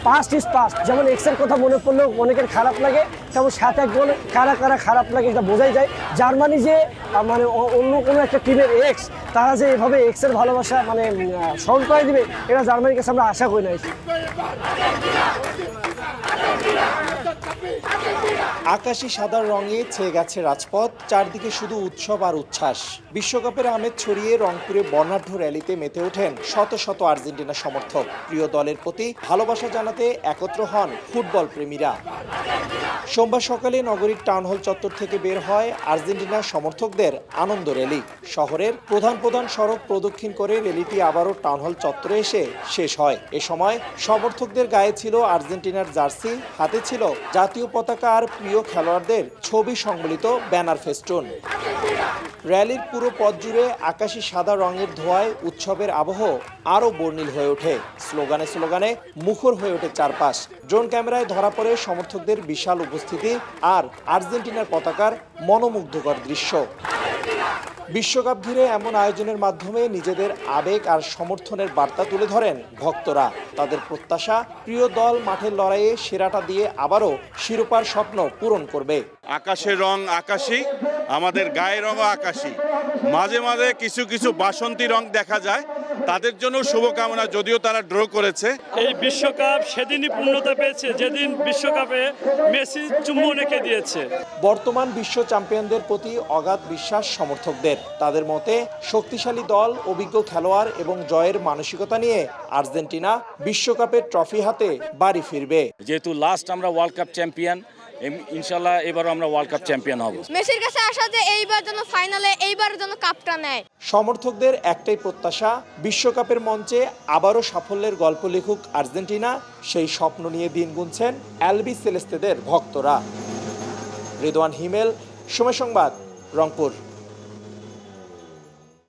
Past is past. যেমন এক্সের কথা মনে পড়লেও অনেকের খারাপ লাগে, তেমন সাথে এক গোল কারা কারা খারাপ লাগে এটা বোঝাই যায়। জার্মানি যে মানে অন্য কোনো একটা টিমের এক্স, তারা যে এভাবে এক্সের ভালোবাসা মানে স্মরণ করে দিবে, এটা জার্মানির কাছে আমরা আশা করি নাই। আকাশি সাদা রঙে ছেয়ে গেছে রাজপথ, চারদিকে শুধু উৎসব আর উচ্ছ্বাস। বিশ্বকাপের আমেজ ছড়িয়ে রংপুরে বর্ণাঢ্য র্যালিতে মেতে ওঠেন শত শত আর্জেন্টিনা সমর্থক। প্রিয় দলের প্রতি ভালোবাসা জানাতে একত্র হন ফুটবল প্রেমীরা। সোমবার সকালে নগরীর টাউন হল চত্বর থেকে বের হয় আর্জেন্টিনা সমর্থকদের আনন্দ র্যালি। শহরের প্রধান প্রধান সড়ক প্রদক্ষিণ করে র্যালিটি আবারও টাউন হল চত্বরে এসে শেষ হয়। এ সময় সমর্থকদের গায়ে ছিল আর্জেন্টিনার জার্সি, হাতে ছিল জাতীয় পতাকা আর প্রিয় খেলোয়াড়দের ছবি সংবলিত ব্যানার ফেস্টুন। র্যালির পুরো পথ জুড়ে আকাশি সাদা রঙের ধোঁয়ায় উৎসবের আবহ আরও বর্ণিল হয়ে ওঠে। স্লোগানে স্লোগানে মুখর হয়ে ওঠে চারপাশ। ড্রোন ক্যামেরায় ধরা পড়ে সমর্থকদের বিশাল উপস্থিতি আর আর্জেন্টিনার পতাকার মনোমুগ্ধকর দৃশ্য। বিশ্বকাপ ঘিরে এমন আয়োজনের মাধ্যমে নিজেদের আবেগ আর সমর্থনের বার্তা তুলে ধরেন ভক্তরা। তাদের প্রত্যাশা, প্রিয় দল মাঠের লড়াইয়ে সেরাটা দিয়ে আবারও শিরোপার স্বপ্ন পূরণ করবে। আকাশের রং আকাশী, আমাদের গায়ের রঙও আকাশী। মাঝে মাঝে কিছু কিছু বাসন্তী রং দেখা যায়, তাদের জন্য শুভকামনা, যদিও তারা ড্র করেছে। এই বিশ্বকাপ সেদিনই পূর্ণতা পেয়েছে যেদিন বিশ্বকাপে মেসি চুম্বন এঁকে দিয়েছে। বর্তমান বিশ্ব চ্যাম্পিয়নদের প্রতি অগাধ বিশ্বাস সমর্থকদের। তাদের মতে শক্তিশালী দল, অভিজ্ঞ খেলোয়াড় এবং জয়ের মানসিকতা নিয়ে আর্জেন্টিনা বিশ্বকাপের ট্রফি হাতে বাড়ি ফিরবে। যেহেতু লাস্ট আমরা ওয়ার্ল্ড কাপ চ্যাম্পিয়ন, ইনশাল্লাহ এবারও আমরা ওয়ার্ল্ড কাপ চ্যাম্পিয়ন হব। মেসির কাছে আসা যে এইবার যেন ফাইনালে এইবার যেন কাপটা নেয়। সমর্থকদের একটাই প্রত্যাশা, বিশ্বকাপের মঞ্চে আবারও সাফল্যের গল্প লিখুক আর্জেন্টিনা। সেই স্বপ্ন নিয়ে দিন গুনছেন অ্যালবি সেলেস্তেদের ভক্তরা। রিদওয়ান হিমেল, সময় সংবাদ, রংপুর।